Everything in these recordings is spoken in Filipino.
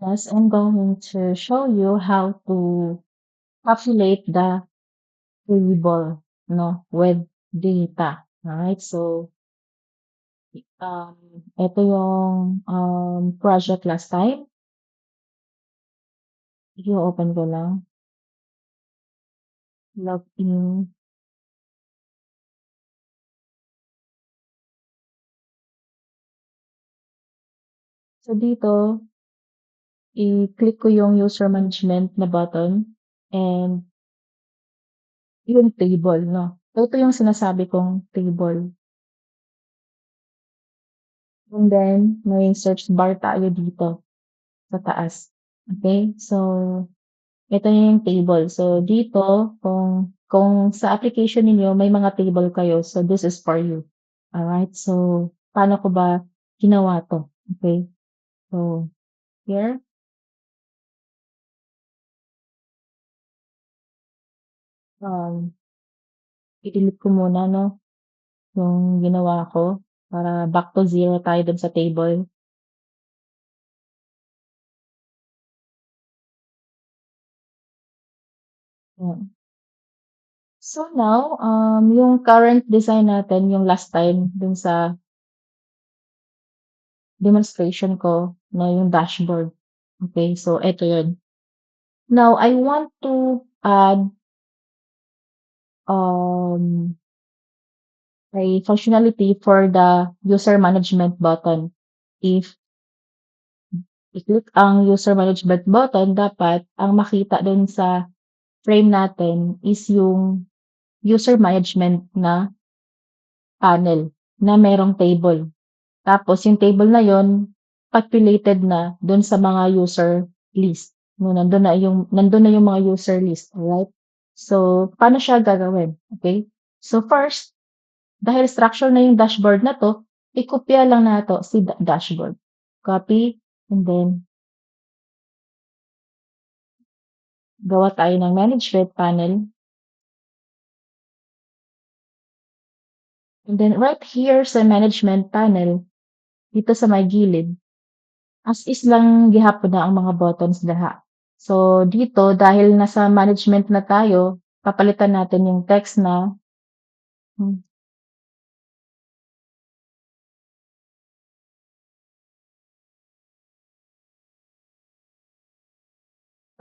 Yes, I'm going to show you how to populate the table, no, with data. Alright, so um, ito yung project last time. I-open ko lang. Log in. So dito, i-click ko yung user management na button and yung table, no. Ito yung sinasabi kong table. And then, may search bar tayo dito sa taas. Okay? So, ito na yung table. So, dito, kung sa application ninyo may mga table kayo, so this is for you. Alright? So, paano ko ba ginawa 'to? Okay? So, here, um, i-delete ko muna 'no, yung ginawa ko para back to zero tayo dun sa table. Yan. So now, yung current design natin, yung last time dun sa demonstration ko na yung dashboard. Okay, so eto yun. Now, I want to add um, a functionality for the user management button. If i-click ang user management button, dapat ang makita dun sa frame natin is yung user management na panel na merong table. Tapos yung table na yon populated na dun sa mga user list. No, nandun na yung mga user list, alright? So, paano siya gagawin? Okay? So, first, dahil structure na yung dashboard na 'to, ikopya lang nato si dashboard. Copy, and then gawa tayo ng management panel. And then right here sa management panel, dito sa may gilid, as is lang gihapon na ang mga buttons daha. So, dito dahil nasa management na tayo, papalitan natin yung text na hmm,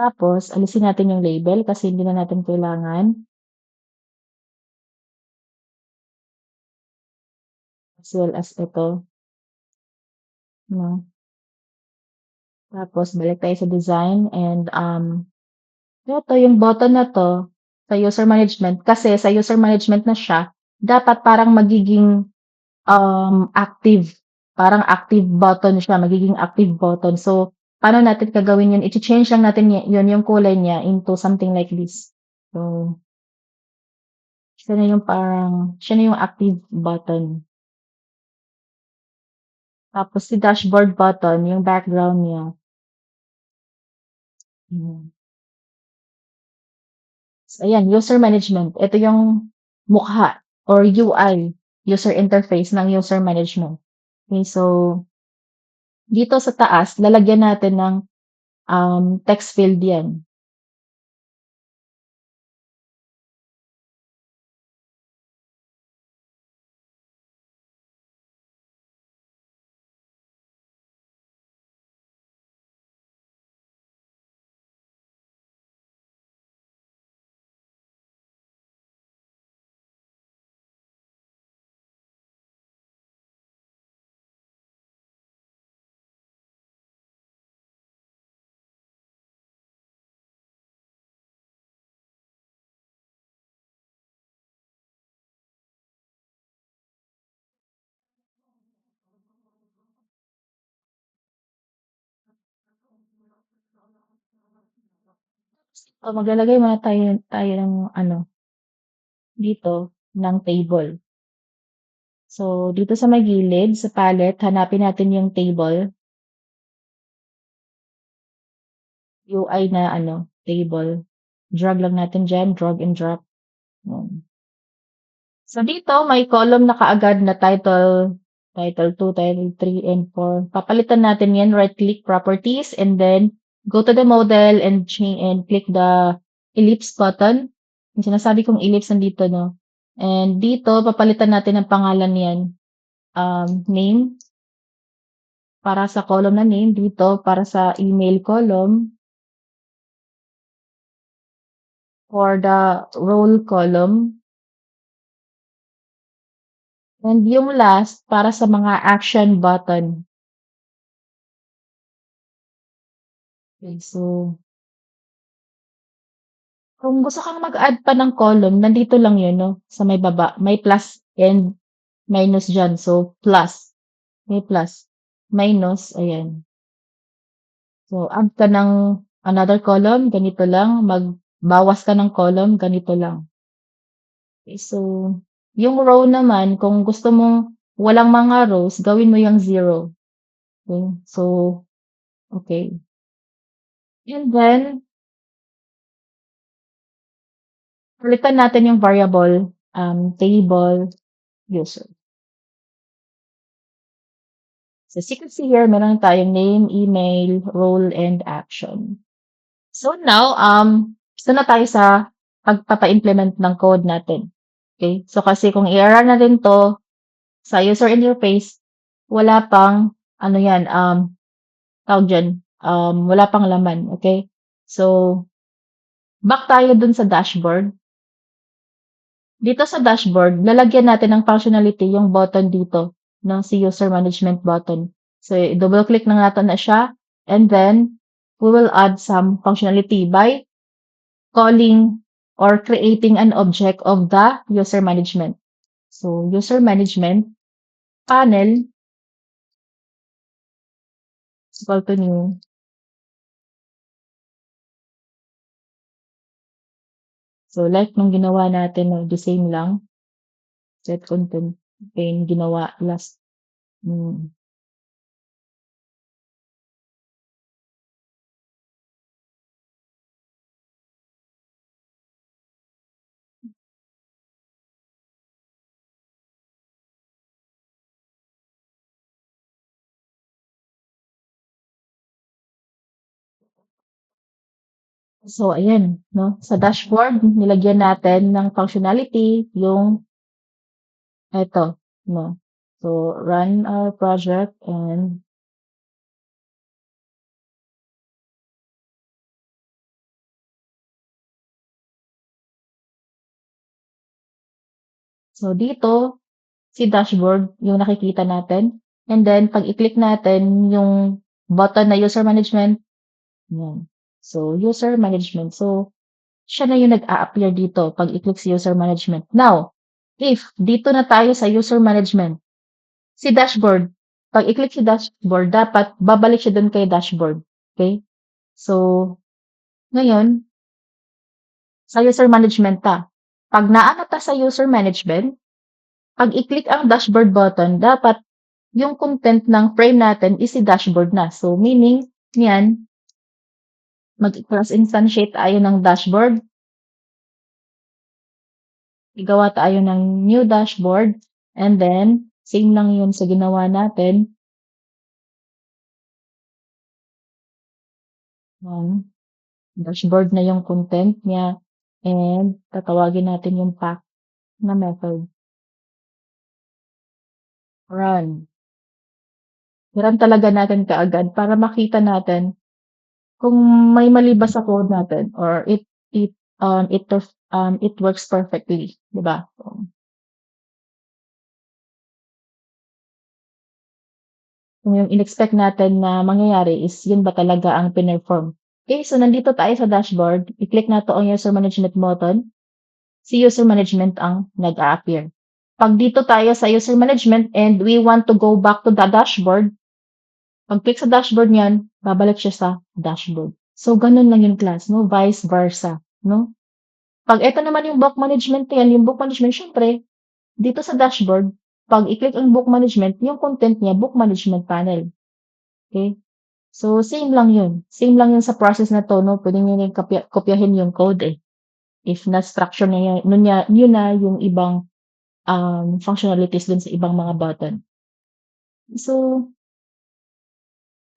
tapos alisin natin yung label kasi hindi na natin kailangan, as well as ito, 'no. Tapos balik tayo sa design and, eto yung button na 'to sa user management kasi sa user management na siya, dapat parang magiging, active. Parang active button siya, magiging active button. So, paano natin gagawin yun, iche-change lang natin yun yung kulay niya into something like this. So, siya na yung active button. Tapos si dashboard button, yung background niya, yun. So, ayan, user management. Ito yung mukha or UI, user interface ng user management. Okay, so dito sa taas, lalagyan natin ng text field yan. So maglalagay muna tayo ng ano, dito, ng table. So, dito sa may gilid, sa palette, hanapin natin yung table, UI na ano, table. Drag lang natin dyan, drag and drop. Yan. So, dito may column na kaagad na title title 2, title 3, and 4. Papalitan natin yan, right-click properties, and then go to the model and change and click the ellipse button. Yung sinasabi kong ellipse nandito, no? And dito, papalitan natin ang pangalan yan. Name, para sa column na name. Dito, para sa email column. For the role column. And yung last, para sa mga action button. Okay, so, kung gusto kang mag-add pa ng column, nandito lang yun, no? Sa may baba. May plus and minus dyan. So, plus. May plus. Minus, ayan. So, add ka ng another column, ganito lang. Magbawas ka ng column, ganito lang. Okay, so, yung row naman, kung gusto mong walang mga rows, gawin mo yung 0. Okay, so, okay. And then, palitan natin yung variable, table user. So, as you can see here, meron tayong name, email, role, and action. So now, gusto na tayo sa pagpapa-implement ng code natin. Okay? So, kasi kung i-run natin to sa user interface, wala pang, ano yan, tawag dyan, wala pang laman. Okay? So, back tayo dun sa dashboard. Dito sa dashboard, lalagyan natin ng functionality yung button dito, no, si user management button. So, double click na natin na siya, and then we will add some functionality by calling or creating an object of the user management. So, user management panel is equal to new. So, like nung ginawa natin, no, the same lang. Set content pane ginawa last. So, ayan, no? Sa dashboard, nilagyan natin ng functionality yung eto, no? So, run our project and so dito, si dashboard yung nakikita natin. And then, pag i-click natin yung button na user management, yan. So, user management. So, siya na yung nag-a-appear dito pag i-click si user management. Now, if dito na tayo sa user management, si dashboard, pag i-click si dashboard, dapat babalik siya dun kay dashboard. Okay? So, ngayon, sa user management ta. Pag naano ta sa user management, pag i-click ang dashboard button, dapat yung content ng frame natin is si dashboard na. So, meaning, yan, mag-class instantiate tayo ng dashboard. Igawa tayo ng new dashboard. And then, same lang yun sa ginawa natin. Dashboard na yung content niya. And, tatawagin natin yung pack na method. Run. Run talaga natin kaagad para makita natin kung may mali ba sa code natin or it works perfectly, 'di ba? So, kung yung in-expect natin na mangyayari is yun ba talaga ang pinerform. Okay, so nandito tayo sa dashboard. I-click nato ang user management button. Si user management ang nag-a-appear. Pag dito tayo sa user management and we want to go back to the dashboard, pag-click sa dashboard niyan, babalik siya sa dashboard. So, ganun lang yung class, no? Vice versa, no? Pag ito naman yung book management yan, yung book management, syempre, dito sa dashboard, pag i-click ang book management, yung content niya, book management panel. Okay? So, same lang yun. Same lang yun sa process na to, no? Pwede nyo rin kopyahin yung code, eh. If na-structure niya, yun na yung ibang functionalities dun sa ibang mga button. So,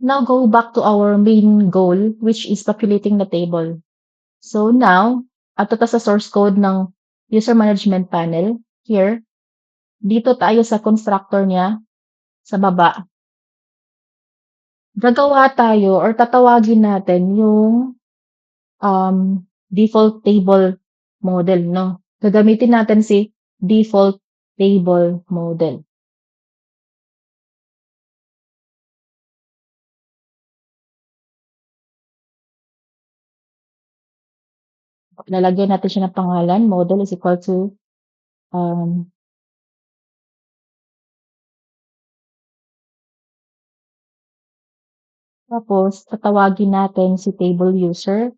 now go back to our main goal, which is populating the table. So now, ato ta sa source code ng user management panel. Here, dito tayo sa constructor niya, sa baba. Gagawa tayo or tatawagin natin yung default table model, no? Gagamitin natin si default table model. Lalagyan natin siya ng pangalan. Model is equal to um, tapos tatawagin natin si table user.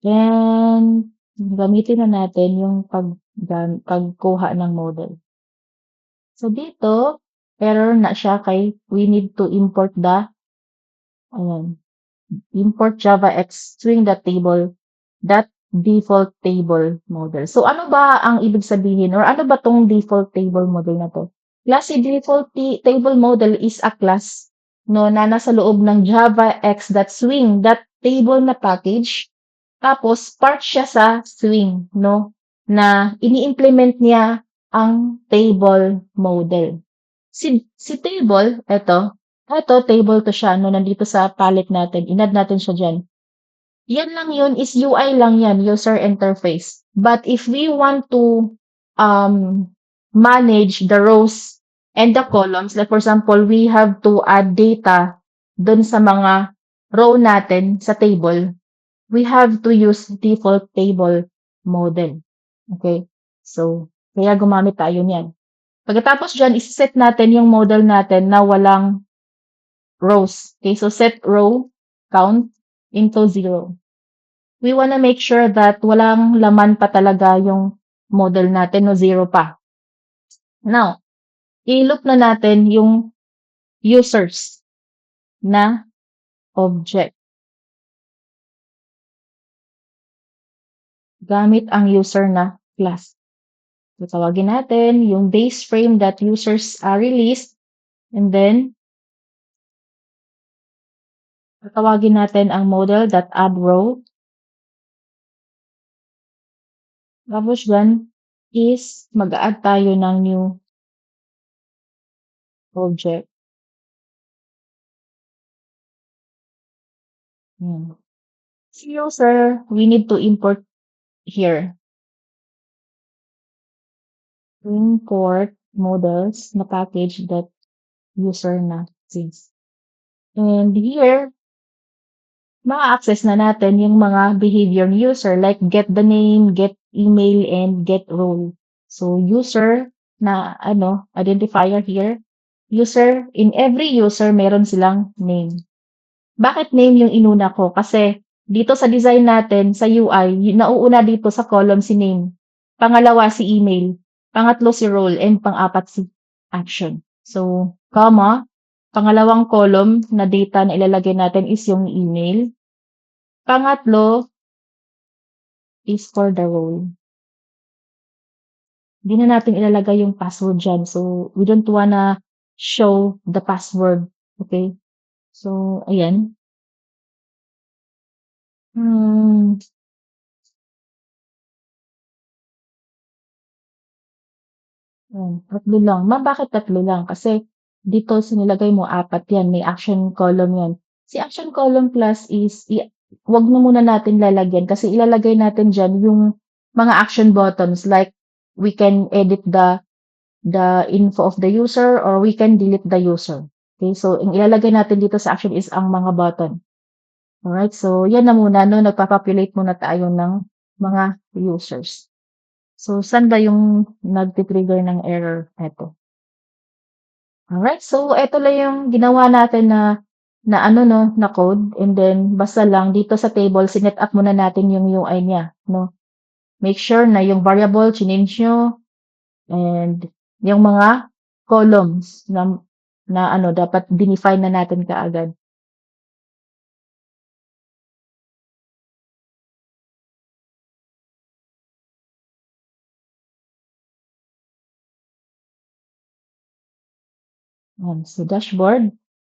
Then, gamitin na natin yung pagkuha ng model. So, dito, error na siya kay we need to import ayan, import JavaX string table that default table model. So, ano ba ang ibig sabihin or ano ba tong default table model na to? Klase default table model is a class no na nasa loob ng JavaX.swing.table na package. Tapos part siya sa swing no na ini-implement niya ang table model. Si table, eto table to siya no nandito sa palette natin. Inad natin siya diyan. Yan lang yun is UI lang yan, user interface. But if we want to manage the rows and the columns, like for example, we have to add data dun sa mga row natin sa table, we have to use default table model. Okay? So, kaya gumamit tayo niyan. Pagkatapos dyan, isi-set natin yung model natin na walang rows. Okay? So, set row count into 0. We wanna make sure that walang laman pa talaga yung model natin no zero pa. Now, i-loop na natin yung users na object. Gamit ang user na class. So, tawagin natin yung base frame that users are released and then tawagin natin ang model.addRow. Tapos dyan is mag-add tayo ng new object. Si user, we need to import here. Import models na package that user na since. And here, ma-access na natin yung mga behavior ng user like get the name, get email, and get role. So, user na identifier here. User, in every user, meron silang name. Bakit name yung inuna ko? Kasi dito sa design natin, sa UI, nauuna dito sa column si name. Pangalawa si email. Pangatlo si role. And pang-apat si action. So, comma, pangalawang column na data na ilalagay natin is yung email. Pangatlo is for the role. Hindi na natin ilalagay yung password dyan. So, we don't wanna show the password. Okay? So, ayan. Tatlo lang. Ma'am, bakit tatlo lang? Kasi dito sinilagay mo apat yan, may action column yan. Si action column plus is, wag na muna natin lalagyan kasi ilalagay natin dyan yung mga action buttons like we can edit the info of the user or we can delete the user. Okay, so ang ilalagay natin dito sa action is ang mga button. Alright, so yan na muna, no? Nagpapopulate muna tayo ng mga users. So, saan ba yung nagti-trigger ng error? Eto. Alright, so eto lang yung ginawa natin na code and then basta lang dito sa table sinet up muna natin yung UI niya, no? Make sure na yung variable change nyo and yung mga columns na dapat define na natin kaagad. Ayan, so dashboard,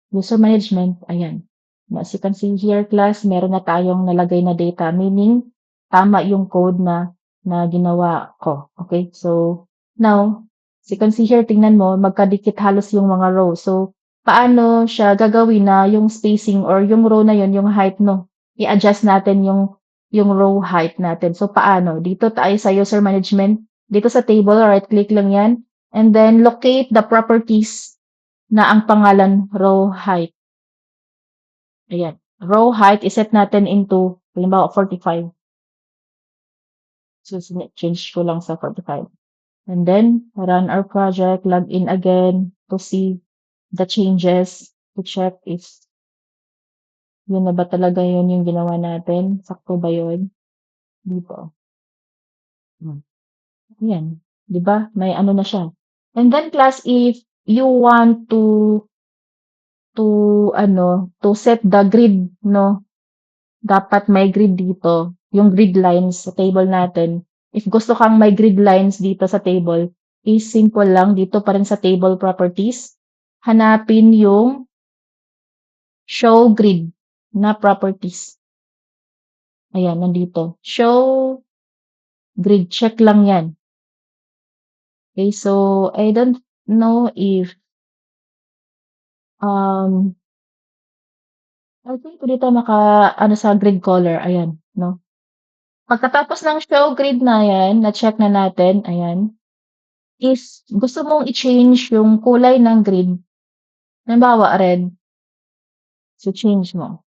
user management, ayan. As you can see here, class, meron na tayong nalagay na data, meaning tama yung code na ginawa ko. Okay? So, now, as you can see here, tingnan mo, magkadikit halos yung mga row. So, paano siya gagawin na yung spacing or yung row na yun, yung height, no? I-adjust natin yung row height natin. So, paano? Dito tayo sa user management. Dito sa table, right-click lang yan. And then, locate the properties na ang pangalan row height. Ayan. Row height, iset natin into, halimbawa, 45. So, change ko lang sa 45. And then, run our project, log in again to see the changes, to check if yun na ba talaga yun yung ginawa natin. Sakto ba yun? Dito. Hmm. Ayan. Di ba? May ano na siya. And then, class, if you want to set the grid, no? Dapat may grid dito, yung grid lines sa table natin. If gusto kang may grid lines dito sa table, is simple lang dito pa rin sa table properties. Hanapin yung show grid na properties. Ayan, nandito. Show grid, check lang yan. Okay, so I don't know if um I think dito ano sa grid color, ayan, no? Pagkatapos ng show grid na yan, na-check na natin, ayan, is gusto mong i-change yung kulay ng grid, halimbawa red, so change mo.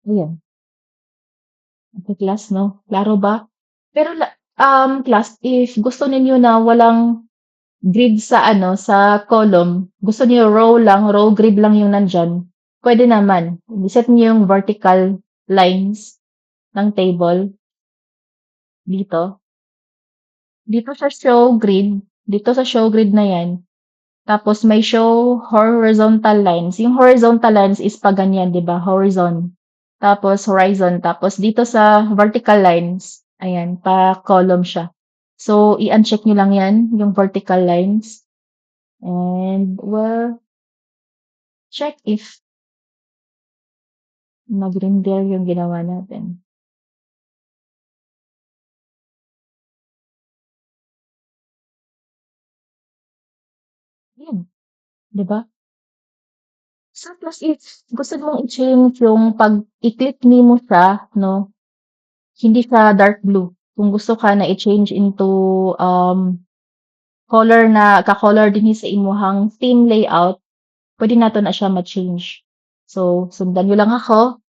Ayan, okay class 'no, klaro ba? Pero class if gusto ninyo na walang grid sa ano, sa column, gusto niyo row grid lang yung nandiyan, puwede naman. I-set niyo yung vertical lines ng table dito. Dito sa show grid na 'yan. Tapos may show horizontal lines. Yung horizontal lines is pa ganyan, 'di ba? Horizon. Tapos dito sa vertical lines, ayan, pa column siya. So, i-uncheck nyo lang yan, yung vertical lines. And, well, check if nag-render yung ginawa natin. Yan, 'di ba? So, plus if gusto mong i-change yung pag i-click mo siya, no, hindi siya dark blue. Kung gusto ka na i-change into um, color na ka-color dinhi sa imuhang theme layout, pwede nato na siya ma-change. So, sundan niyo lang ako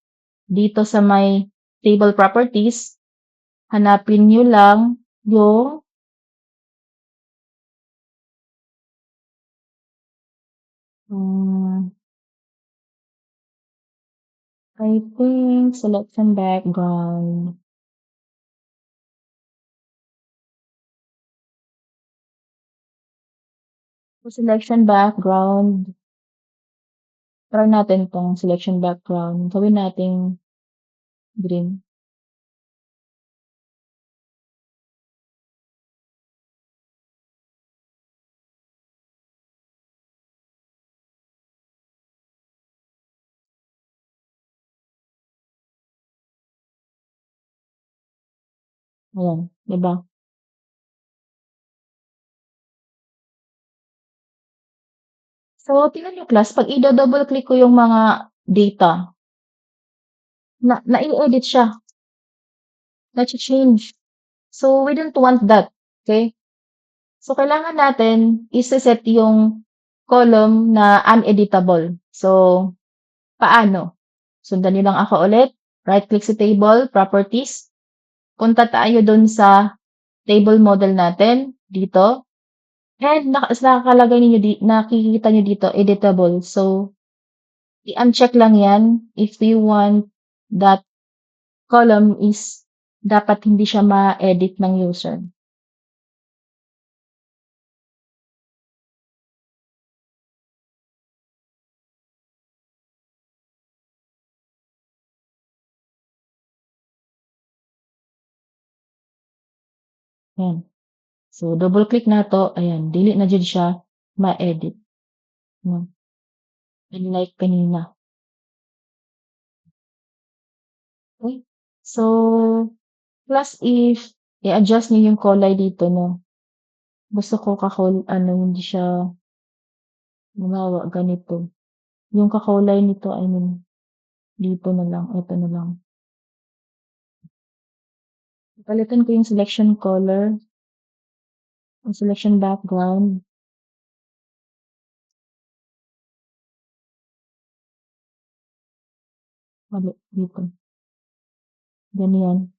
dito sa may table properties, hanapin niyo lang yung hmm, I think selection background. So, selection background, try natin 'tong selection background, gawin nating green. Ayan, 'di ba? So, tingnan niyo class, 'pag double click ko yung mga data, nai-edit siya, nacha-change. So, we don't want that, okay? So, kailangan natin ise-set yung column na uneditable. So, paano? Sundan niyo lang ako ulit, right click sa table, properties, punta tayo dun sa table model natin, dito, and nakalagay ninyo nakikita niyo dito, editable. So, i-uncheck lang yan if you want that column is dapat hindi siya ma-edit ng user. Ayan. So, double click nato, ayan, dili na jud siya ma-edit, no, unlike kanina. Okey. So, plus if i-adjust niyo yung kulay dito 'no, gusto ko ano hindi siya halimbawa ganito, yung kakulay nito I mean dito na lang, eto na lang. Papalitan ko yung selection color, yung selection background, mali dito, ganyan.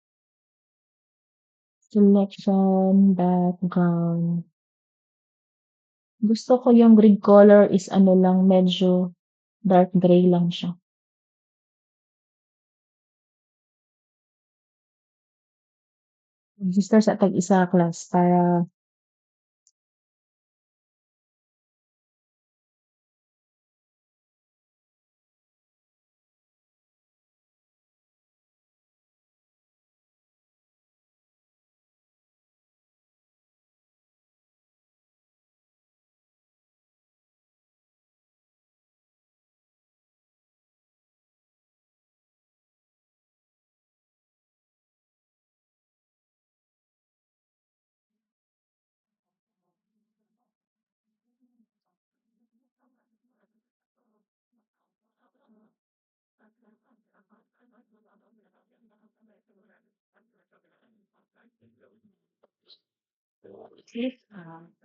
Selection background. Gusto ko yung grid color is ano lang, medyo dark gray lang siya. Register sa tag-isa class para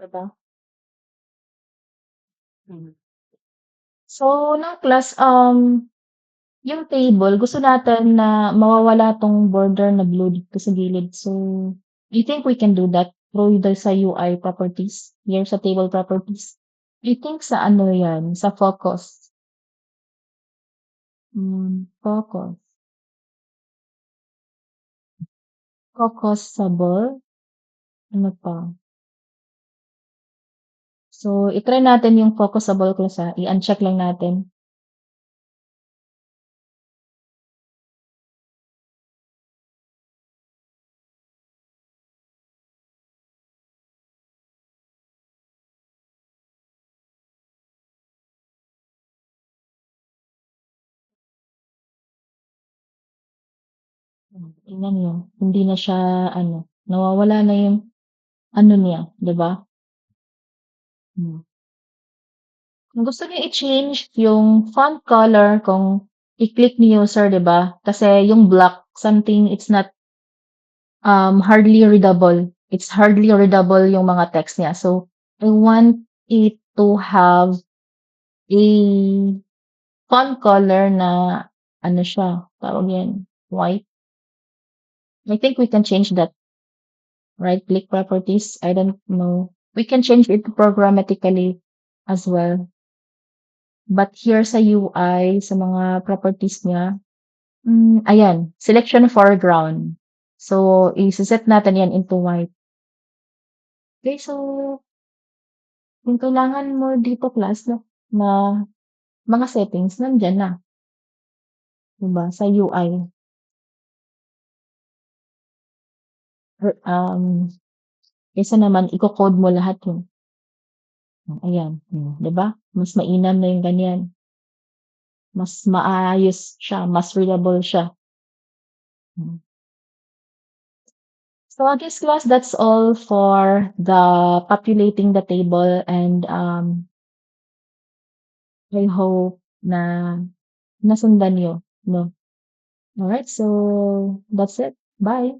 diba? Hmm. So, ng class, yung table gusto natin na mawawala 'tong border na blue dito sa gilid. So, do you think we can do that through sa UI properties, here sa table properties? I think sa ano 'yan, sa focus. Focus. Focusable, ano pa? So, i-try natin yung focusable class, i-uncheck lang natin. Tingnan niyo, hindi na siya ano, nawawala na yung ano niya, 'di ba? Hmm. Kung gusto niyo i-change yung font color kung i-click ni user, 'di ba? Kasi yung black something it's not hardly readable. It's hardly readable yung mga text niya. So I want it to have a font color na ano siya, tawag yan, white. I think we can change that. Right click properties. I don't know. We can change it programmatically as well. But here sa UI, sa mga properties niya, ayan, selection foreground. So, i-set natin yan into white. Okay, so, kung kailangan mo dito class no, na mga settings, nandyan na. Diba? Sa UI. Kaysa naman, i-code mo lahat yun. Ayan. Diba? Mas mainam na yung ganyan. Mas maayos siya, mas readable siya. Hmm. So I guess class, that's all for the populating the table and I hope na nasundan niyo, no? Alright, so that's it. Bye.